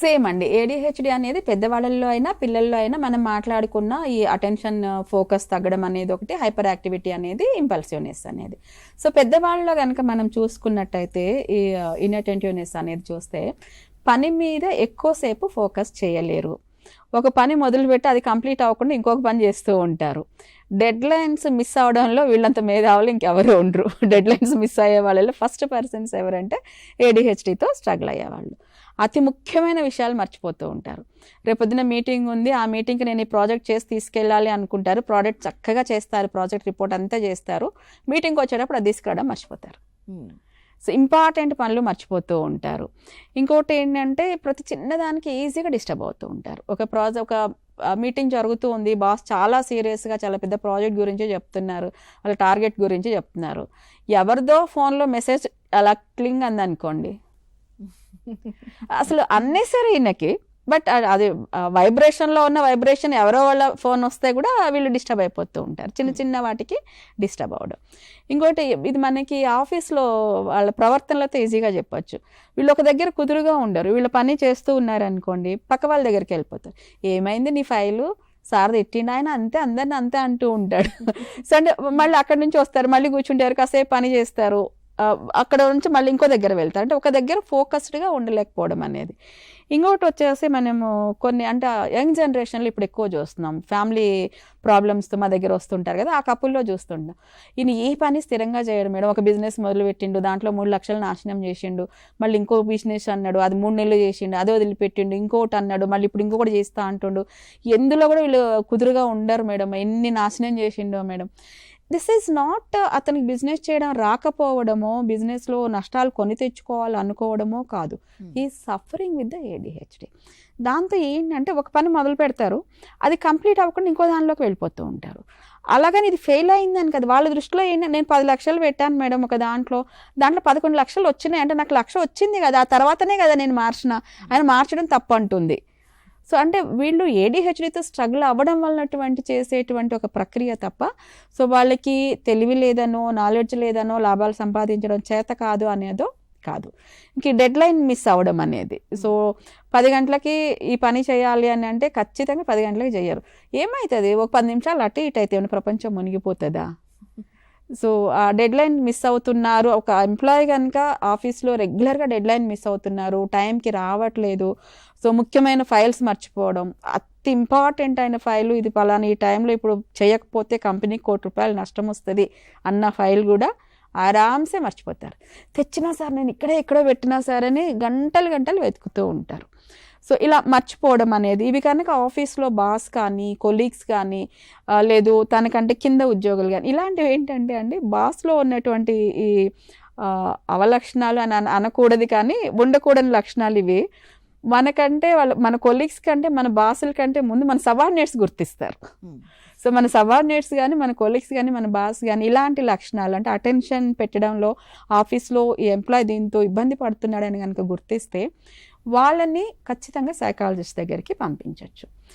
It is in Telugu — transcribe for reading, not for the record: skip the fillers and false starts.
సేమ్ అండి. ఏడీహెచ్డీ అనేది పెద్దవాళ్ళల్లో అయినా పిల్లల్లో అయినా మనం మాట్లాడుకున్న ఈ అటెన్షన్ ఫోకస్ తగ్గడం అనేది ఒకటి, హైపర్ యాక్టివిటీ అనేది, ఇంపల్సివ్నెస్ అనేది. సో పెద్దవాళ్ళలో కనుక మనం చూసుకున్నట్టయితే ఈ ఇన్అటెంటివ్నెస్ అనేది చూస్తే పని మీద ఎక్కువసేపు ఫోకస్ చేయలేరు. ఒక పని మొదలుపెట్టి అది కంప్లీట్ అవ్వకుండా ఇంకొక పని చేస్తూ ఉంటారు. డెడ్ లైన్స్ మిస్ అవడంలో వీళ్ళంత మేధావులు ఇంకెవరు ఉండరు. డెడ్ లైన్స్ మిస్ అయ్యే వాళ్ళలో ఫస్ట్ పర్సన్స్ ఎవరంటే ఏడీహెచ్డీతో స్ట్రగుల్ అయ్యేవాళ్ళు. అతి ముఖ్యమైన విషయాలు మర్చిపోతూ ఉంటారు. రేపొద్దున మీటింగ్ ఉంది, ఆ మీటింగ్కి నేను ఈ ప్రాజెక్ట్ చేసి తీసుకెళ్ళాలి అనుకుంటారు. ప్రాజెక్ట్ చక్కగా చేస్తారు, ప్రాజెక్ట్ రిపోర్ట్ అంతా చేస్తారు. మీటింగ్కి వచ్చేటప్పుడు అది తీసుకురావడం మర్చిపోతారు. సో ఇంపార్టెంట్ పనులు మర్చిపోతూ ఉంటారు. ఇంకోటి ఏంటంటే ప్రతి చిన్నదానికి ఈజీగా డిస్టర్బ్ అవుతూ ఉంటారు. ఒక మీటింగ్ జరుగుతూ ఉంది, బాస్ చాలా సీరియస్గా చాలా పెద్ద ప్రాజెక్ట్ గురించి చెప్తున్నారు, వాళ్ళ టార్గెట్ గురించి చెప్తున్నారు. ఎవరిదో ఫోన్లో మెసేజ్ అలా క్లింగ్ అందనుకోండి, అసలు అన్నెసరీ ఈయనకి, బట్ అది వైబ్రేషన్లో ఉన్న వైబ్రేషన్ ఎవరో వాళ్ళ ఫోన్ వస్తే కూడా వీళ్ళు డిస్టర్బ్ అయిపోతూ ఉంటారు. చిన్న చిన్న వాటికి డిస్టర్బ్ అవ్వడం. ఇంకోటి ఇది మనకి ఆఫీస్లో వాళ్ళ ప్రవర్తనలతో ఈజీగా చెప్పొచ్చు. వీళ్ళు ఒక దగ్గర కుదురుగా ఉండరు. వీళ్ళ పని చేస్తూ ఉన్నారనుకోండి, పక్క వాళ్ళ దగ్గరికి వెళ్ళిపోతారు. ఏమైంది నీ ఫైలు, సార్ తిట్టిండు ఆయన, అంతే అందరిని అంతే అంటూ ఉంటాడు. సో అంటే మళ్ళీ అక్కడి నుంచి వస్తారు, మళ్ళీ కూర్చుంటారు, కాసేపు పని చేస్తారు, అక్కడ నుంచి మళ్ళీ ఇంకో దగ్గర వెళ్తారు. అంటే ఒక దగ్గర ఫోకస్డ్గా ఉండలేకపోవడం అనేది. ఇంకోటి వచ్చేసి మనము కొన్ని అంటే యంగ్ జనరేషన్లో ఇప్పుడు ఎక్కువ చూస్తున్నాం, ఫ్యామిలీ ప్రాబ్లమ్స్తో మా దగ్గర వస్తుంటారు కదా, ఆ కపుల్లో చూస్తుంటాం. ఈయన ఏ పని స్థిరంగా చేయడం మేడం, ఒక బిజినెస్ మొదలు పెట్టిండు, దాంట్లో 3 లక్షలు నాశనం చేసిండు, మళ్ళీ ఇంకో బిజినెస్ అన్నాడు, అది 3 నెలలు చేసిండు, అదే వదిలిపెట్టిండు, ఇంకోటి అన్నాడు, మళ్ళీ ఇప్పుడు ఇంకొకటి చేస్తా అంటుండు. ఎందులో కూడా వీళ్ళు కుదురుగా ఉండరు మేడం, ఎన్ని నాశనం చేసిండో మేడం. దిస్ ఈజ్ నాట్ అతనికి బిజినెస్ చేయడం రాకపోవడమో, బిజినెస్లో నష్టాలు కొని తెచ్చుకోవాలి అనుకోవడమో కాదు. ఈ సఫరింగ్ విత్ ద ఏడీహెచ్డీ. దాంతో ఏంటంటే ఒక పని మొదలు పెడతారు, అది కంప్లీట్ అవ్వకుండా ఇంకో దానిలోకి వెళ్ళిపోతూ ఉంటారు. అలాగని ఇది ఫెయిల్ అయిందని కదా, వాళ్ళ దృష్టిలో ఏంటంటే నేను 10 లక్షలు పెట్టాను మేడం ఒక దాంట్లో 11 లక్షలు వచ్చినాయి అంటే నాకు 1,00,000 వచ్చింది కదా, ఆ తర్వాతనే కదా నేను మార్చిన, ఆయన మార్చడం తప్పు అంటుంది. సో అంటే వీళ్ళు ఏడీహెచ్డీతో స్ట్రగుల్ అవ్వడం వలనటువంటి చేసేటువంటి ఒక ప్రక్రియ తప్ప, సో వాళ్ళకి తెలివి లేదనో, నాలెడ్జ్ లేదనో, లాభాలు సంపాదించడం చేత కాదు అనేదో కాదు. ఇంక డెడ్ లైన్ మిస్ అవ్వడం అనేది. సో 10 గంటలకి ఈ పని చేయాలి అని అంటే ఖచ్చితంగా 10 గంటలకి చేయరు. ఏమవుతుంది, ఒక 10 నిమిషాలు అటు ఇటు అయితే ప్రపంచం మునిగిపోతుందా? సో ఆ డెడ్ లైన్ మిస్ అవుతున్నారు. ఒక ఎంప్లాయీ కనుక ఆఫీస్లో రెగ్యులర్గా డెడ్ లైన్ మిస్ అవుతున్నారు, టైంకి రావట్లేదు, సో ముఖ్యమైన ఫైల్స్ మర్చిపోవడం, అతి ఇంపార్టెంట్ అయిన ఫైలు ఇది పలానా ఈ టైంలో ఇప్పుడు చేయకపోతే కంపెనీకి ₹1,00,00,000 నష్టం వస్తుంది అన్న ఫైల్ కూడా ఆరామ్సే మర్చిపోతారు. తెచ్చినా సార్, నేను ఎక్కడో పెట్టినా సార్ అని గంటలు వెతుకుతూ ఉంటారు. సో ఇలా మర్చిపోవడం అనేది, ఇవి కనుక ఆఫీస్లో బాస్ కానీ, కొలీగ్స్ కానీ, లేదు తనకంటే కింద ఉద్యోగులు కానీ, ఇలాంటివి ఏంటంటే అండి బాస్లో ఉన్నటువంటి ఈ అవలక్షణాలు అని అనకూడదు కానీ ఉండకూడని లక్షణాలు ఇవి. మనకంటే మన కొలీగ్స్ కంటే, మన బాసుల కంటే ముందు మన సబార్డినేట్స్ గుర్తిస్తారు. సో మన సబార్డినేట్స్ కానీ, మన కొలీగ్స్ కానీ, మన బాస్ కానీ ఇలాంటి లక్షణాలు అంటే అటెన్షన్ పెట్టడంలో ఆఫీస్లో ఈ ఎంప్లాయీ దీంతో ఇబ్బంది పడుతున్నాడని కనుక గుర్తిస్తే వాళ్ళని ఖచ్చితంగా సైకాలజిస్ట్ దగ్గరికి పంపించవచ్చు.